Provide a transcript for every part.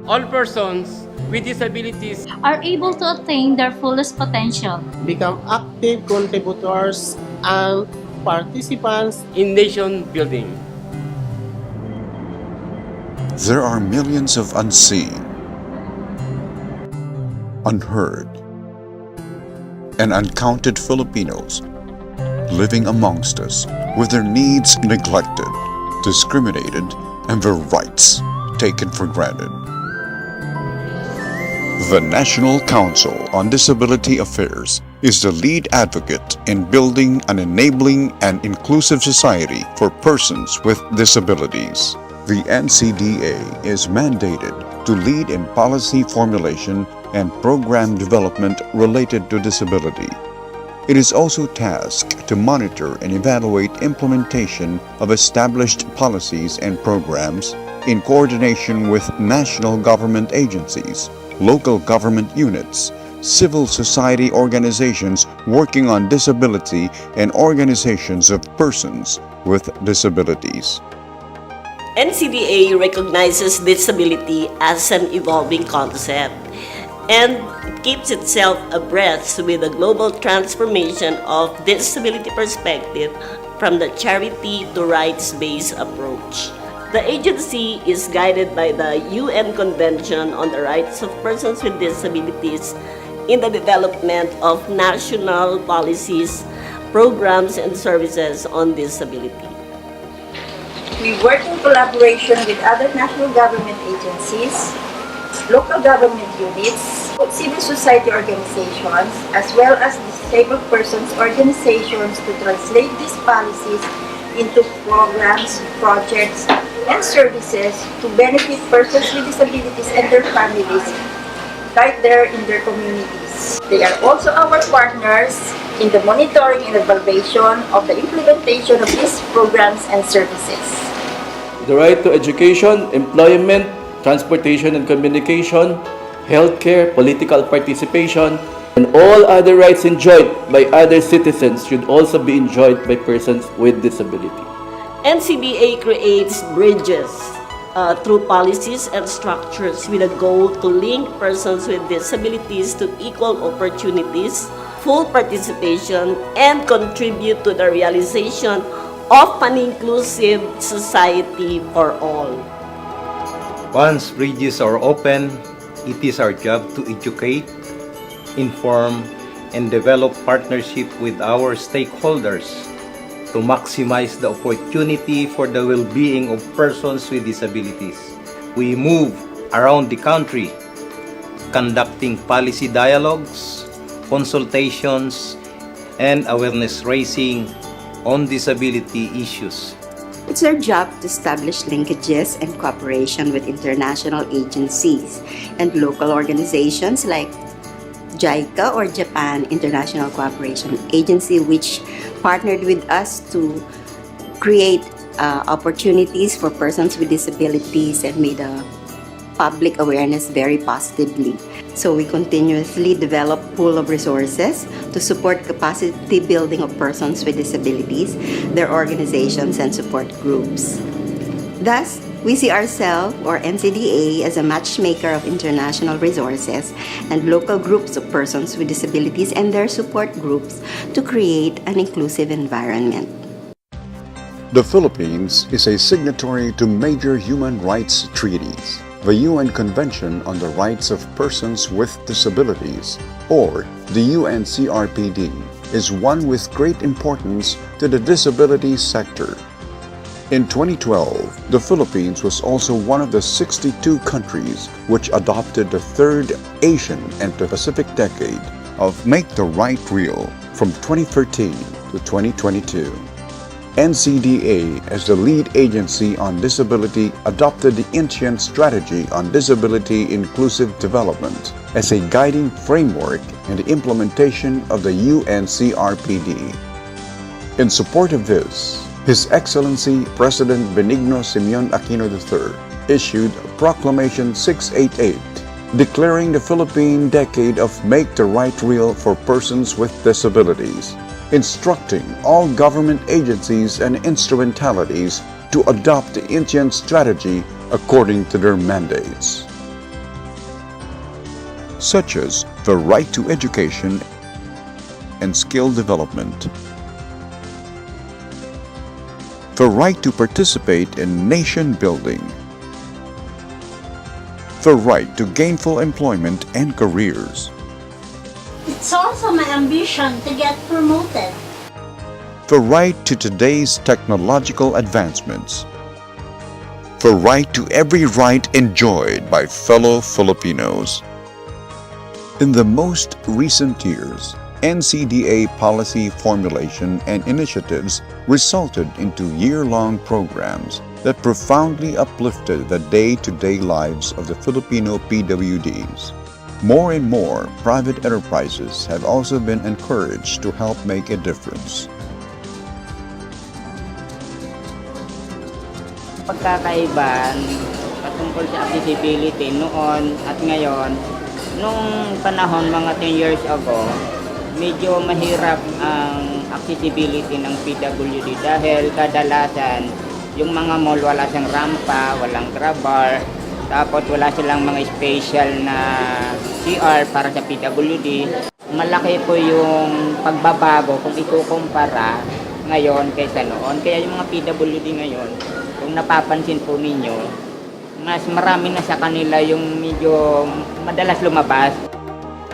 All persons with disabilities are able to attain their fullest potential. Become active contributors and participants in nation building. There are millions of unseen, unheard, and uncounted Filipinos living amongst us with their needs neglected, discriminated, and their rights taken for granted. The National Council on Disability Affairs is the lead advocate in building an enabling and inclusive society for persons with disabilities. The Ncda is mandated to lead in policy formulation and program development related to disability. It is also tasked to monitor and evaluate implementation of established policies and programs in coordination with national government agencies, local government units, civil society organizations working on disability, and organizations of persons with disabilities. Ncda recognizes disability as an evolving concept and keeps itself abreast with the global transformation of disability perspective from the charity to rights-based approach. The agency is guided by the UN Convention on the Rights of Persons with Disabilities in the development of national policies, programs, and services on disability. We work in collaboration with other national government agencies, local government units, civil society organizations, as well as disabled persons organizations to translate these policies into programs, projects, and services to benefit persons with disabilities and their families right there in their communities. They are also our partners in the monitoring and evaluation of the implementation of these programs and services. The right to education, employment, transportation and communication, healthcare, political participation, and all other rights enjoyed by other citizens should also be enjoyed by persons with disability. Ncda creates bridges through policies and structures with a goal to link persons with disabilities to equal opportunities, full participation, and contribute to the realization of an inclusive society for all. Once bridges are open, it is our job to educate, inform, and develop partnership with our stakeholders to maximize the opportunity for the well-being of persons with disabilities. We move around the country, conducting policy dialogues, consultations, and awareness raising on disability issues. It's our job to establish linkages and cooperation with international agencies and local organizations like JICA or Japan International Cooperation Agency, which partnered with us to create opportunities for persons with disabilities and made a public awareness very positively. So we continuously develop pool of resources to support capacity building of persons with disabilities, their organizations, and support groups. Thus, we see ourselves, or Ncda, as a matchmaker of international resources and local groups of persons with disabilities and their support groups to create an inclusive environment. The Philippines is a signatory to major human rights treaties. The UN Convention on the Rights of Persons with Disabilities, or the UNCRPD, is one with great importance to the disability sector. In 2012, the Philippines was also one of the 62 countries which adopted the third Asian and Pacific decade of Make the Right Real from 2013 to 2022. Ncda, as the lead agency on disability, adopted the Indian Strategy on Disability Inclusive Development as a guiding framework in the implementation of the UNCRPD. In support of this, His Excellency President Benigno Simeon Aquino III issued Proclamation 688, declaring the Philippine Decade of Make the Right Real for Persons with Disabilities, instructing all government agencies and instrumentalities to adopt the Indian strategy according to their mandates. such as the right to education and skill development, the right to participate in nation building, the right to gainful employment and careers, It's also my ambition to get promoted. the right to today's technological advancements, the right to every right enjoyed by fellow Filipinos. In the most recent years, NCDA policy formulation and initiatives resulted into year-long programs that profoundly uplifted the day-to-day lives of the Filipino PWDs. More and more private enterprises have also been encouraged to help make a difference. Pagkakaiban patungkol sa accessibility noon at ngayon, nung panahon mga 10 years ago, medyo mahirap ang accessibility ng PWD dahil kadalasan yung mga mall wala siyang rampa, walang grab bar, tapos wala silang mga special na CR para sa PWD. Malaki po yung pagbabago kung ikukumpara ngayon kaysa noon. Kaya yung mga PWD ngayon, kung napapansin po ninyo, mas marami na sa kanila yung medyo madalas lumabas.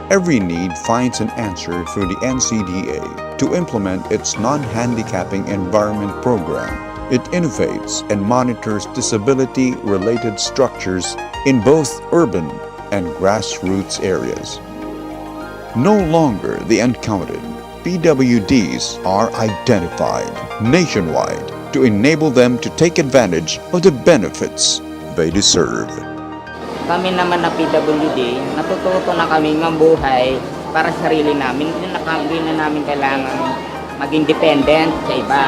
Every need finds an answer through the NCDA to implement its non-handicapping environment program. It innovates and monitors disability-related structures in both urban and grassroots areas. No longer the uncounted, PWDs are identified nationwide to enable them to take advantage of the benefits they deserve. Kami naman na PWD, natututo na kami mabuhay para sa sarili namin. Hindi na namin kailangan maging dependent sa iba.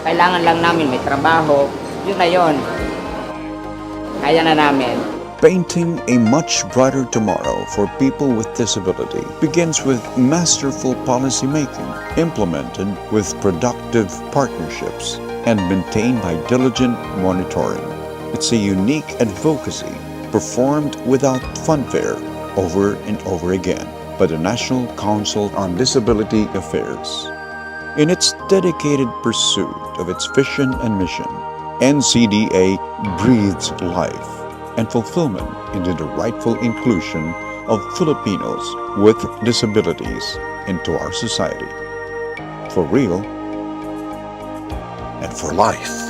Kailangan lang namin may trabaho. Yun na yun. Kaya na namin. Painting a much brighter tomorrow for people with disability begins with masterful policymaking, implemented with productive partnerships, and maintained by diligent monitoring. It's a unique advocacy performed without funfair over and over again by the National Council on Disability Affairs. In its dedicated pursuit of its vision and mission, NCDA breathes life and fulfillment into the rightful inclusion of Filipinos with disabilities into our society. For real and for life.